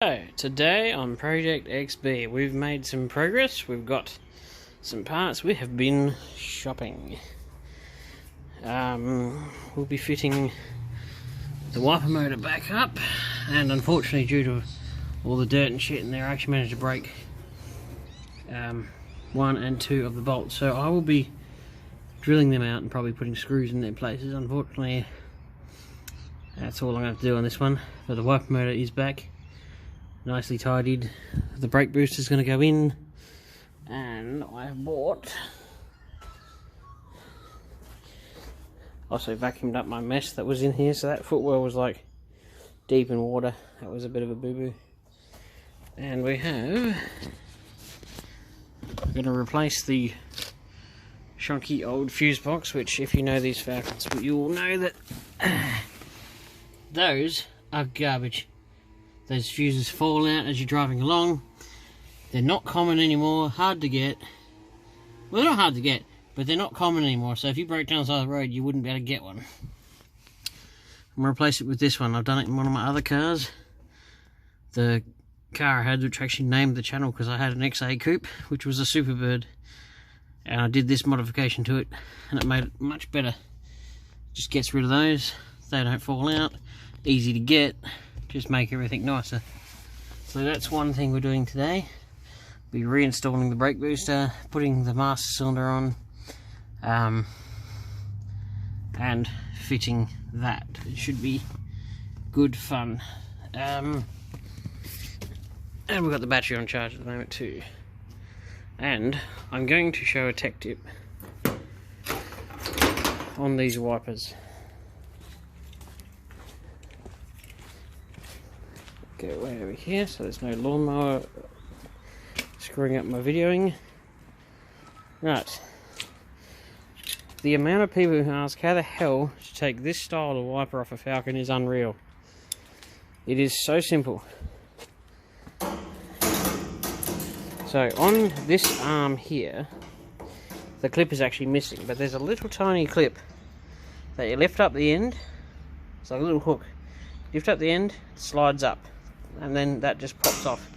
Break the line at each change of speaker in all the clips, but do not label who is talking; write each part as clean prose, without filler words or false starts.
So, today on Project XB, we've made some progress. We've got some parts. We have been shopping. We'll be fitting the wiper motor back up, and unfortunately, due to all the dirt and shit in there, I actually managed to break 1 and 2 of the bolts. So I will be drilling them out and probably putting screws in their places. Unfortunately, that's all I'm going to have to do on this one. But the wiper motor is back, nicely tidied. The brake booster is going to go in, and I have bought, also vacuumed up my mess that was in here. So that footwell was like deep in water. That was a bit of a boo-boo. And we have, we're going to replace the shonky old fuse box, which if you know these Falcons, you will know that those are garbage. Those fuses fall out as you're driving along. They're not common anymore, hard to get. Well, they're not hard to get, but they're not common anymore. So if you broke down the side of the road, you wouldn't be able to get one. I'm going to replace it with this one. I've done it in one of my other cars. The car I had, which actually named the channel because I had an XA Coupe, which was a Superbird. And I did this modification to it, and it made it much better. Just gets rid of those. They don't fall out. Easy to get. Just make everything nicer. So that's one thing we're doing today. Be reinstalling the brake booster, putting the master cylinder on, and fitting that. It should be good fun. And we've got the battery on charge at the moment too. And I'm going to show a tech tip on these wipers. Go way over here so there's no lawnmower screwing up my videoing. Right. The amount of people who ask how the hell to take this style of wiper off a Falcon is unreal. It is so simple. So on this arm here, the clip is actually missing, but there's a little tiny clip that you lift up the end. It's like a little hook. Lift up the end, it slides up, and then that just pops off.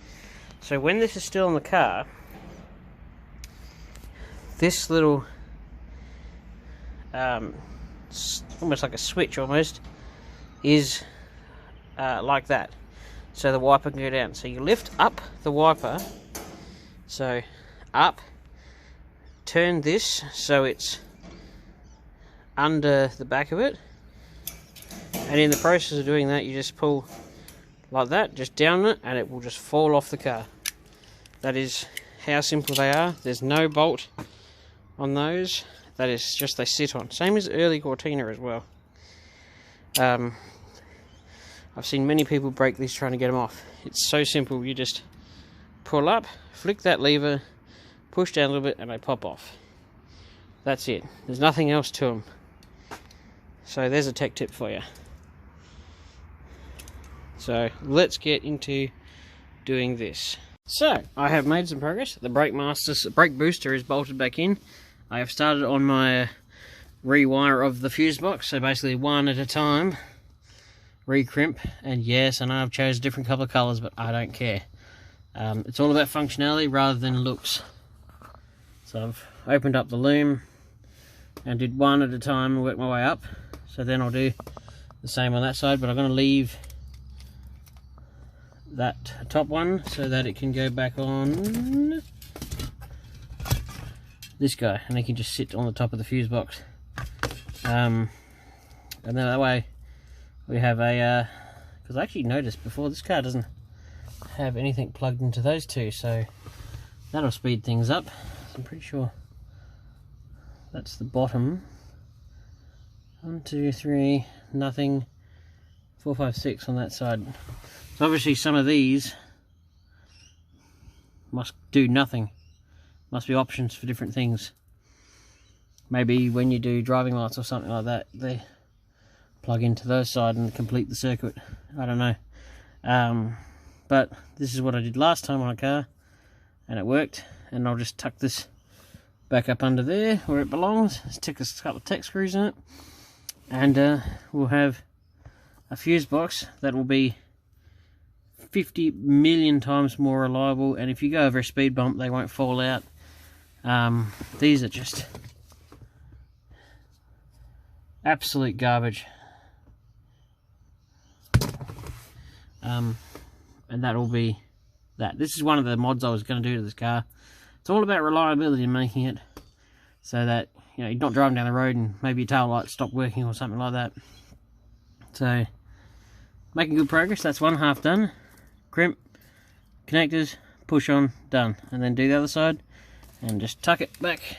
So when this is still in the car, this little, almost like a switch almost, is like that. So the wiper can go down. So you lift up the wiper, so up, turn this so it's under the back of it, and in the process of doing that you just pull like that, just down it, and it will just fall off the car. That is how simple they are. There's no bolt on those. That is just they sit on. Same as early Cortina as well. I've seen many people break these trying to get them off. It's so simple. You just pull up, flick that lever, push down a little bit, and they pop off. That's it. There's nothing else to them. So there's a tech tip for you. So let's get into doing this. So I have made some progress. The brake booster is bolted back in. I have started on my rewire of the fuse box. So basically one at a time. Recrimp. And yes, I know I've chosen a different couple of colours, but I don't care. It's all about functionality rather than looks. So I've opened up the loom and did one at a time and worked my way up. So then I'll do the same on that side, but I'm going to leave that top one so that it can go back on this guy, and it can just sit on the top of the fuse box. And then that way we have a, because I actually noticed before, this car doesn't have anything plugged into those two, so that'll speed things up. So I'm pretty sure that's the bottom. 1, 2, 3, nothing. 4, 5, 6 on that side. So obviously some of these must do nothing. Must be options for different things. Maybe when you do driving lights or something like that, they plug into those side and complete the circuit. I don't know. But this is what I did last time on a car, and it worked. And I'll just tuck this back up under there where it belongs. Stick a couple of tech screws in it, and we'll have a fuse box that will be 50 million times more reliable, and if you go over a speed bump they won't fall out. These are just absolute garbage. And that'll be that. This is one of the mods I was going to do to this car. It's all about reliability and making it so that, you know, you're not driving down the road and maybe your tail lights stop working or something like that. So, making good progress. That's one half done. Crimp, connectors, push on, done. And then do the other side and just tuck it back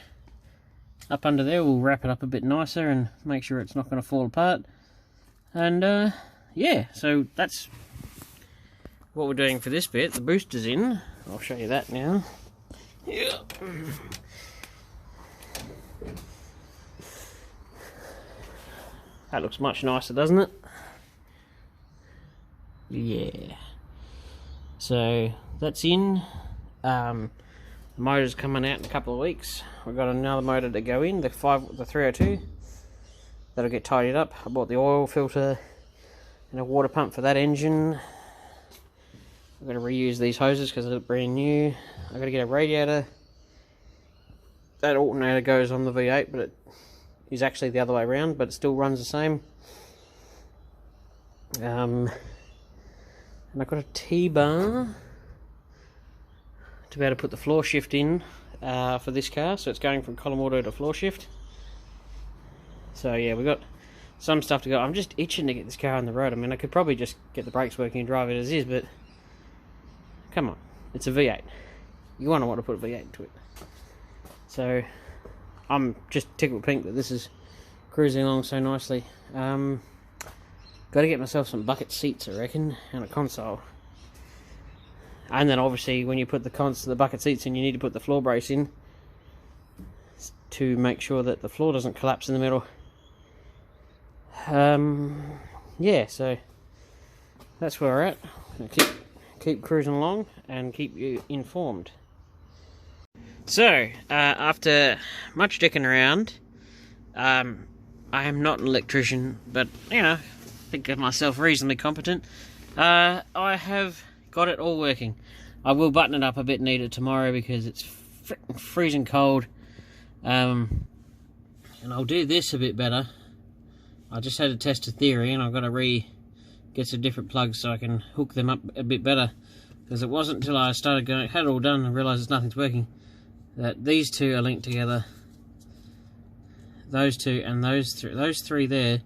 up under there. We'll wrap it up a bit nicer and make sure it's not going to fall apart. And yeah, so that's what we're doing for this bit. The booster's in. I'll show you that now. Yeah. That looks much nicer, doesn't it? Yeah. So that's in. The motor's coming out in a couple of weeks. We've got another motor to go in, the 302. That'll get tidied up. I bought the oil filter and a water pump for that engine. I've got to reuse these hoses because they're brand new. I've got to get a radiator. That alternator goes on the V8, but it is actually the other way around, but it still runs the same. And I've got a T-bar to be able to put the floor shift in for this car, so it's going from column auto to floor shift. So yeah, we've got some stuff to go. I'm just itching to get this car on the road. I mean, I could probably just get the brakes working and drive it as is, but come on, it's a V8. You want to put a V8 into it. So I'm just tickled pink that this is cruising along so nicely. Got to get myself some bucket seats, I reckon, and a console. And then obviously when you put the bucket seats in, you need to put the floor brace in to make sure that the floor doesn't collapse in the middle. Yeah, so that's where we're at. Keep cruising along and keep you informed. So, after much dicking around, I am not an electrician, but, you know, think of myself reasonably competent. I have got it all working. I will button it up a bit neater tomorrow because it's freezing cold. And I'll do this a bit better. I just had to test a theory and I've got to get some different plugs so I can hook them up a bit better. Because it wasn't until I started going, had it all done and realised nothing's working, that these two are linked together. Those two and those three there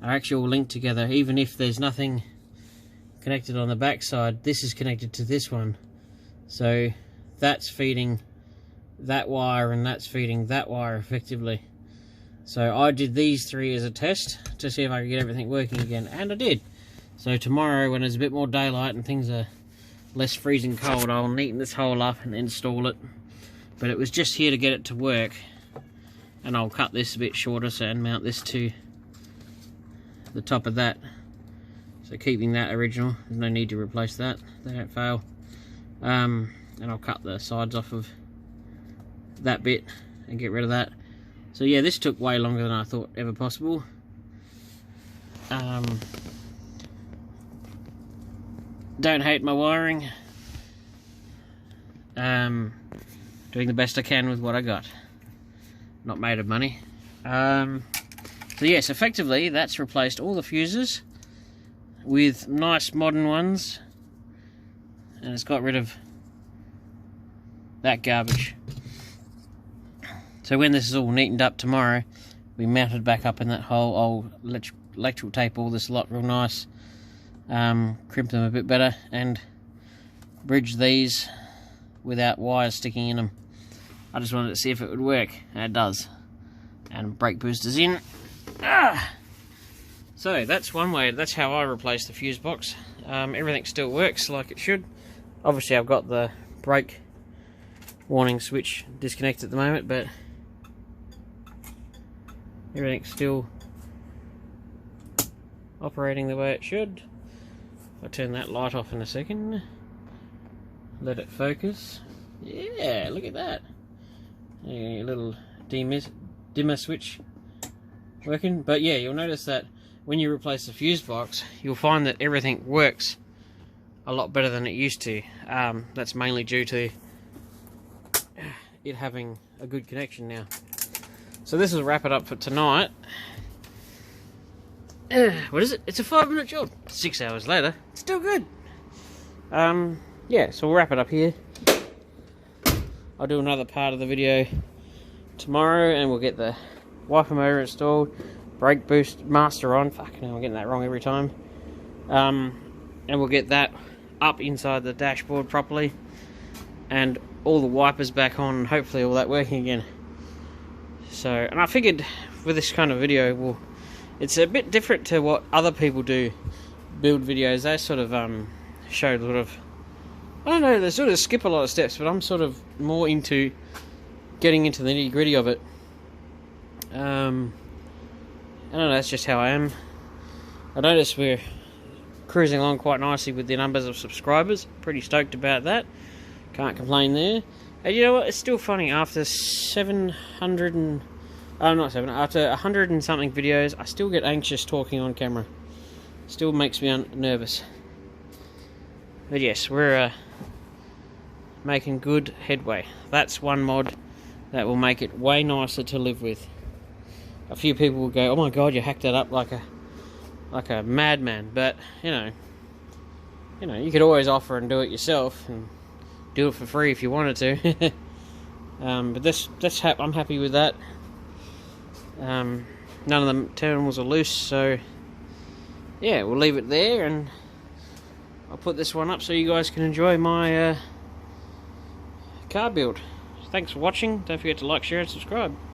are actually all linked together. Even if there's nothing connected on the back side, this is connected to this one. So that's feeding that wire and that's feeding that wire effectively. So I did these three as a test to see if I could get everything working again, and I did. So tomorrow when there's a bit more daylight and things are less freezing cold, I'll neaten this hole up and install it. But it was just here to get it to work, and I'll cut this a bit shorter and mount this to the top of that. So keeping that original, there's no need to replace that, they don't fail. And I'll cut the sides off of that bit and get rid of that. So yeah, this took way longer than I thought ever possible. Don't hate my wiring. Doing the best I can with what I got. Not made of money. So yes, effectively that's replaced all the fuses with nice modern ones, and it's got rid of that garbage. So when this is all neatened up tomorrow, we mount it back up in that hole. I'll electrical tape all this lot real nice, crimp them a bit better, and bridge these without wires sticking in them. I just wanted to see if it would work, and it does. And brake boosters in. So that's one way, that's how I replace the fuse box. Everything still works like it should. Obviously I've got the brake warning switch disconnected at the moment, but everything's still operating the way it should. I'll turn that light off in a second. Let it focus. Yeah, look at that. A little dimmer switch working. But yeah, you'll notice that when you replace the fuse box, you'll find that everything works a lot better than it used to. That's mainly due to it having a good connection now. So this will wrap it up for tonight. What is it? It's a 5-minute job. 6 hours later, it's still good. Yeah, so we'll wrap it up here. I'll do another part of the video tomorrow, and we'll get the wiper motor installed, brake boost master on. Fucking hell, I'm getting that wrong every time. And we'll get that up inside the dashboard properly, and all the wipers back on, and hopefully all that working again. So, and I figured with this kind of video, well, it's a bit different to what other people do, build videos. They sort of show a lot of, I don't know, they sort of skip a lot of steps, but I'm sort of more into getting into the nitty gritty of it. I don't know, that's just how I am. I noticed we're cruising along quite nicely with the numbers of subscribers. Pretty stoked about that. Can't complain there. And you know what? It's still funny. After 700 and... Oh, not 7. After 100 and something videos, I still get anxious talking on camera. Still makes me nervous. But yes, we're making good headway. That's one mod that will make it way nicer to live with. A few people will go, "Oh my god, you hacked that up like a madman." But you know, you could always offer and do it yourself and do it for free if you wanted to. But I'm happy with that. None of the terminals are loose, so yeah, we'll leave it there, and I'll put this one up so you guys can enjoy my car build. Thanks for watching. Don't forget to like, share, and subscribe.